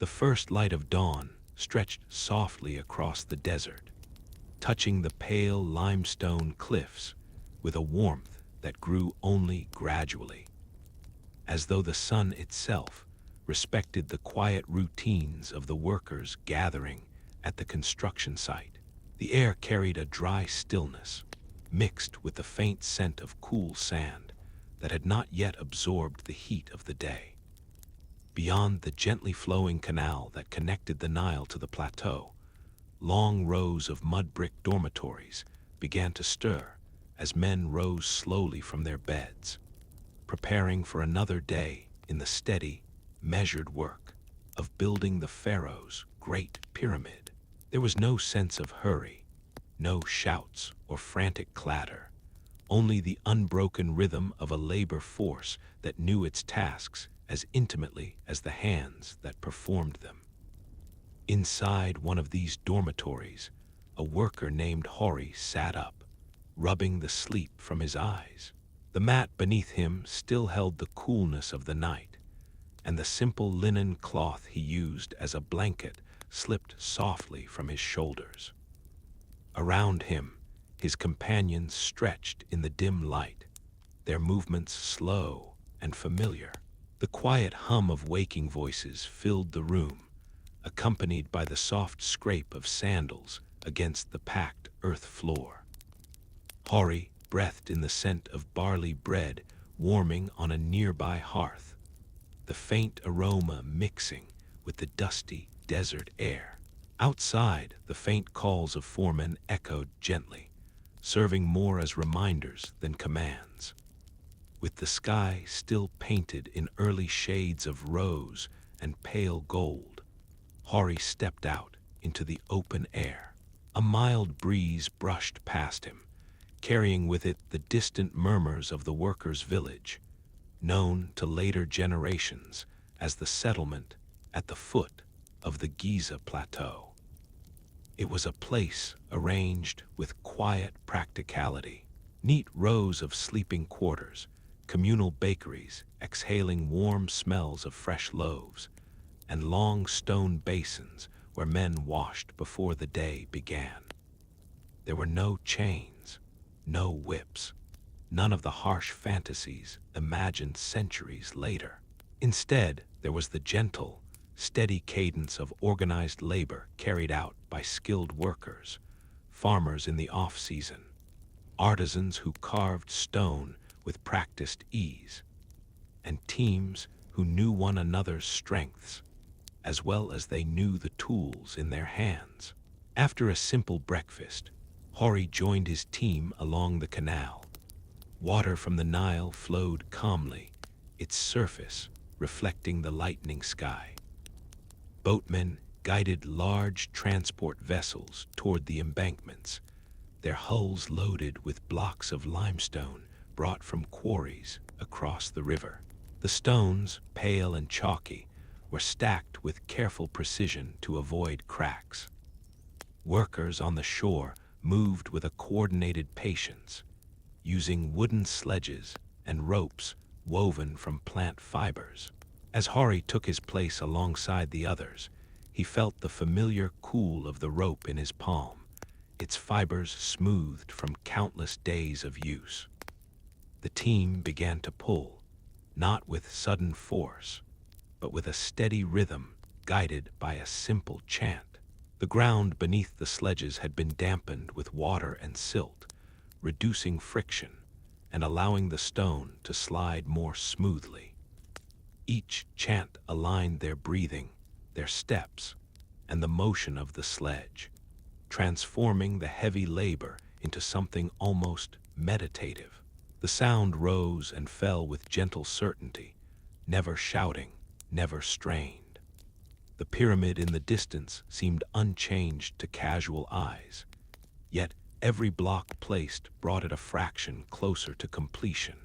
The first light of dawn stretched softly across the desert, touching the pale limestone cliffs with a warmth that grew only gradually, as though the sun itself respected the quiet routines of the workers gathering at the construction site. The air carried a dry stillness, mixed with the faint scent of cool sand that had not yet absorbed the heat of the day. Beyond the gently flowing canal that connected the Nile to the plateau, long rows of mud brick dormitories began to stir as men rose slowly from their beds, preparing for another day in the steady, measured work of building the pharaoh's great pyramid. There was no sense of hurry, no shouts or frantic clatter, only the unbroken rhythm of a labor force that knew its tasks as intimately as the hands that performed them. Inside one of these dormitories, a worker named Hori sat up, rubbing the sleep from his eyes. The mat beneath him still held the coolness of the night, and the simple linen cloth he used as a blanket slipped softly from his shoulders. Around him, his companions stretched in the dim light, their movements slow and familiar. The quiet hum of waking voices filled the room, accompanied by the soft scrape of sandals against the packed earth floor. Hori breathed in the scent of barley bread warming on a nearby hearth, the faint aroma mixing with the dusty desert air. Outside, the faint calls of foremen echoed gently, serving more as reminders than commands. With the sky still painted in early shades of rose and pale gold, Hori stepped out into the open air. A mild breeze brushed past him, carrying with it the distant murmurs of the workers' village, known to later generations as the settlement at the foot of the Giza Plateau. It was a place arranged with quiet practicality, neat rows of sleeping quarters, communal bakeries exhaling warm smells of fresh loaves, and long stone basins where men washed before the day began. There were no chains, no whips, none of the harsh fantasies imagined centuries later. Instead, there was the gentle, steady cadence of organized labor carried out by skilled workers, farmers in the off-season, artisans who carved stone with practiced ease, and teams who knew one another's strengths, as well as they knew the tools in their hands. After a simple breakfast, Hori joined his team along the canal. Water from the Nile flowed calmly, its surface reflecting the lightening sky. Boatmen guided large transport vessels toward the embankments, their hulls loaded with blocks of limestone brought from quarries across the river. The stones, pale and chalky, were stacked with careful precision to avoid cracks. Workers on the shore moved with a coordinated patience, using wooden sledges and ropes woven from plant fibers. As Hori took his place alongside the others, he felt the familiar cool of the rope in his palm, its fibers smoothed from countless days of use. The team began to pull, not with sudden force, but with a steady rhythm guided by a simple chant. The ground beneath the sledges had been dampened with water and silt, reducing friction and allowing the stone to slide more smoothly. Each chant aligned their breathing, their steps, and the motion of the sledge, transforming the heavy labor into something almost meditative. The sound rose and fell with gentle certainty, never shouting, never strained. The pyramid in the distance seemed unchanged to casual eyes, yet every block placed brought it a fraction closer to completion,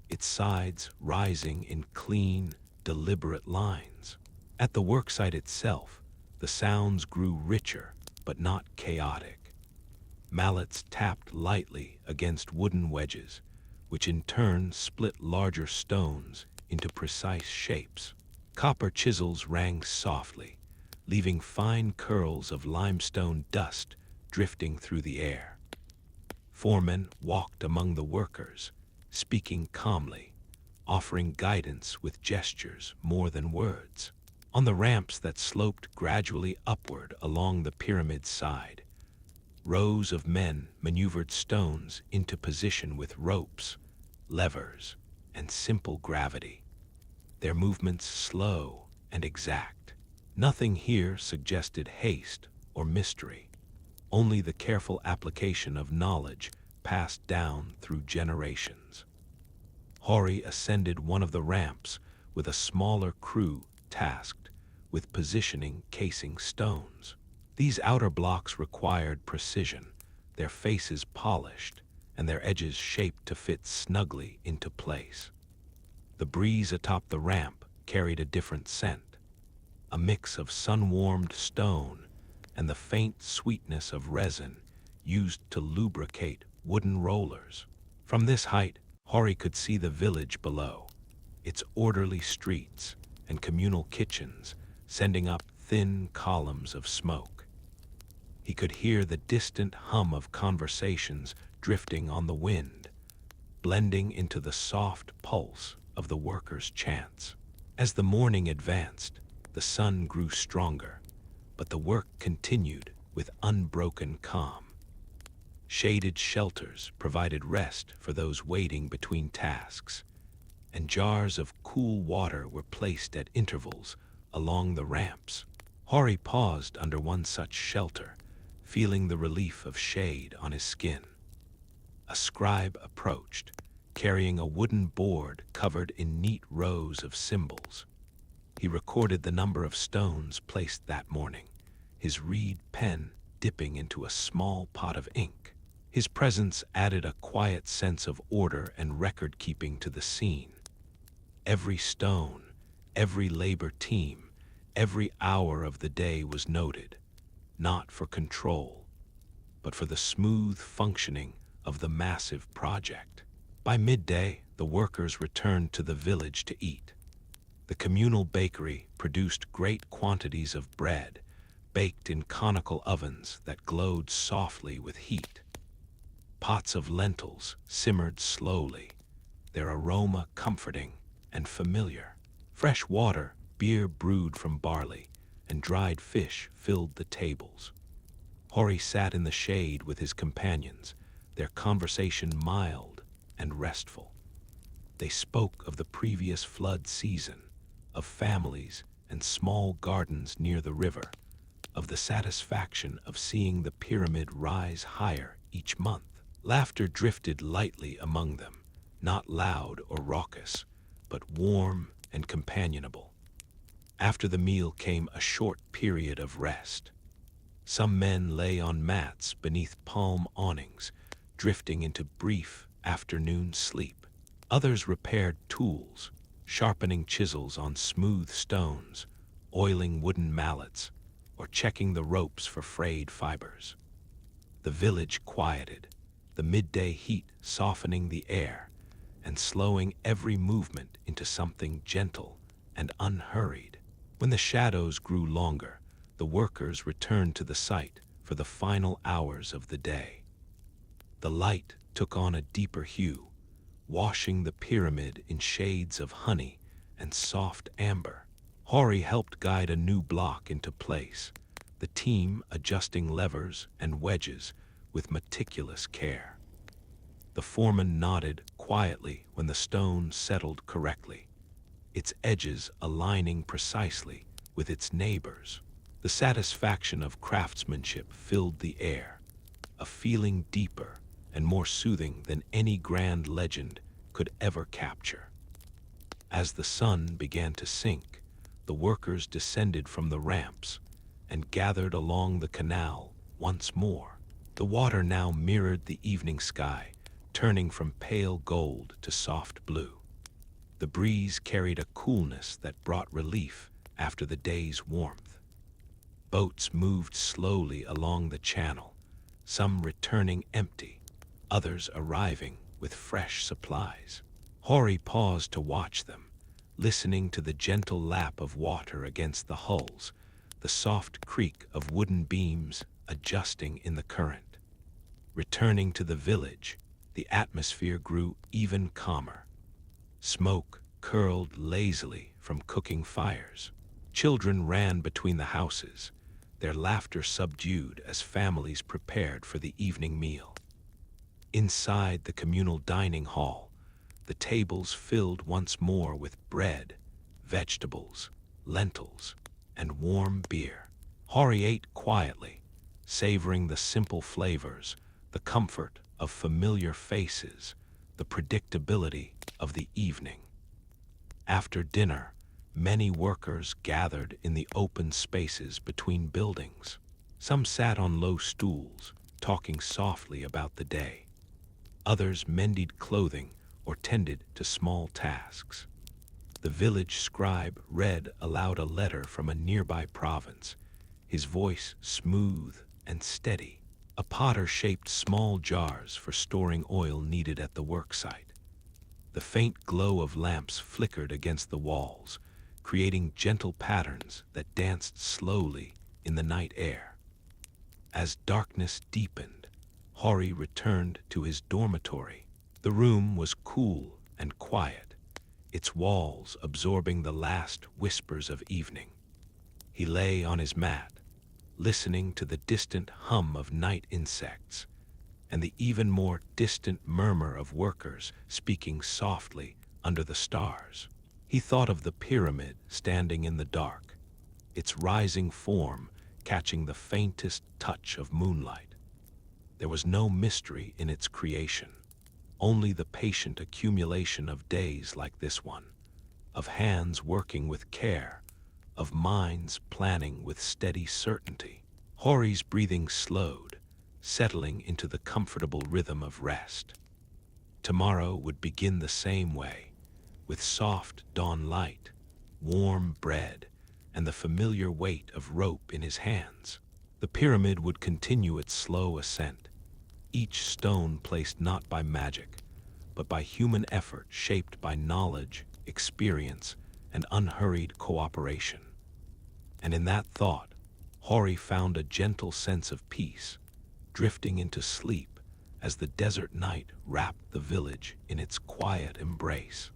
its sides rising in clean, deliberate lines. At the worksite itself, the sounds grew richer but not chaotic. Mallets tapped lightly against wooden wedges, which in turn split larger stones into precise shapes. Copper chisels rang softly, leaving fine curls of limestone dust drifting through the air. Foremen walked among the workers, speaking calmly, offering guidance with gestures more than words. On the ramps that sloped gradually upward along the pyramid's side, rows of men maneuvered stones into position with ropes, levers, and simple gravity, their movements slow and exact. Nothing here suggested haste or mystery, only the careful application of knowledge passed down through generations. Hori ascended one of the ramps with a smaller crew tasked with positioning casing stones. These outer blocks required precision, their faces polished and their edges shaped to fit snugly into place. The breeze atop the ramp carried a different scent, a mix of sun-warmed stone and the faint sweetness of resin used to lubricate wooden rollers. From this height, Hori could see the village below, its orderly streets and communal kitchens sending up thin columns of smoke. He could hear the distant hum of conversations drifting on the wind, blending into the soft pulse of the workers' chants. As the morning advanced, the sun grew stronger, but the work continued with unbroken calm. Shaded shelters provided rest for those waiting between tasks, and jars of cool water were placed at intervals along the ramps. Hori paused under one such shelter, feeling the relief of shade on his skin. A scribe approached, carrying a wooden board covered in neat rows of symbols. He recorded the number of stones placed that morning, his reed pen dipping into a small pot of ink. His presence added a quiet sense of order and record-keeping to the scene. Every stone, every labor team, every hour of the day was noted, not for control, but for the smooth functioning of the massive project. By midday, the workers returned to the village to eat. The communal bakery produced great quantities of bread, baked in conical ovens that glowed softly with heat. Pots of lentils simmered slowly, their aroma comforting and familiar. Fresh water, beer brewed from barley, and dried fish filled the tables. Hori sat in the shade with his companions, their conversation mild and restful. They spoke of the previous flood season, of families and small gardens near the river, of the satisfaction of seeing the pyramid rise higher each month. Laughter drifted lightly among them, not loud or raucous, but warm and companionable. After the meal came a short period of rest. Some men lay on mats beneath palm awnings, drifting into brief afternoon sleep. Others repaired tools, sharpening chisels on smooth stones, oiling wooden mallets, or checking the ropes for frayed fibers. The village quieted, the midday heat softening the air and slowing every movement into something gentle and unhurried. When the shadows grew longer, the workers returned to the site for the final hours of the day. The light took on a deeper hue, washing the pyramid in shades of honey and soft amber. Hori helped guide a new block into place, the team adjusting levers and wedges with meticulous care. The foreman nodded quietly when the stone settled correctly, its edges aligning precisely with its neighbors. The satisfaction of craftsmanship filled the air, a feeling deeper and more soothing than any grand legend could ever capture. As the sun began to sink, the workers descended from the ramps and gathered along the canal once more. The water now mirrored the evening sky, turning from pale gold to soft blue. The breeze carried a coolness that brought relief after the day's warmth. Boats moved slowly along the channel, some returning empty, others arriving with fresh supplies. Hori paused to watch them, listening to the gentle lap of water against the hulls, the soft creak of wooden beams adjusting in the current. Returning to the village, the atmosphere grew even calmer. Smoke curled lazily from cooking fires. Children ran between the houses, their laughter subdued as families prepared for the evening meal. Inside the communal dining hall, the tables filled once more with bread, vegetables, lentils, and warm beer. Hori ate quietly, savoring the simple flavors, the comfort of familiar faces, the predictability of the evening. After dinner, many workers gathered in the open spaces between buildings. Some sat on low stools, talking softly about the day. Others mended clothing or tended to small tasks. The village scribe read aloud a letter from a nearby province, his voice smooth and steady. A potter shaped small jars for storing oil needed at the worksite. The faint glow of lamps flickered against the walls, creating gentle patterns that danced slowly in the night air. As darkness deepened, Hori returned to his dormitory. The room was cool and quiet, its walls absorbing the last whispers of evening. He lay on his mat, listening to the distant hum of night insects and the even more distant murmur of workers speaking softly under the stars. He thought of the pyramid standing in the dark, its rising form catching the faintest touch of moonlight. There was no mystery in its creation, only the patient accumulation of days like this one, of hands working with care, of minds planning with steady certainty. Hori's breathing slowed, settling into the comfortable rhythm of rest. Tomorrow would begin the same way, with soft dawn light, warm bread, and the familiar weight of rope in his hands. The pyramid would continue its slow ascent, each stone placed not by magic, but by human effort shaped by knowledge, experience, and unhurried cooperation. And in that thought, Hori found a gentle sense of peace, drifting into sleep as the desert night wrapped the village in its quiet embrace.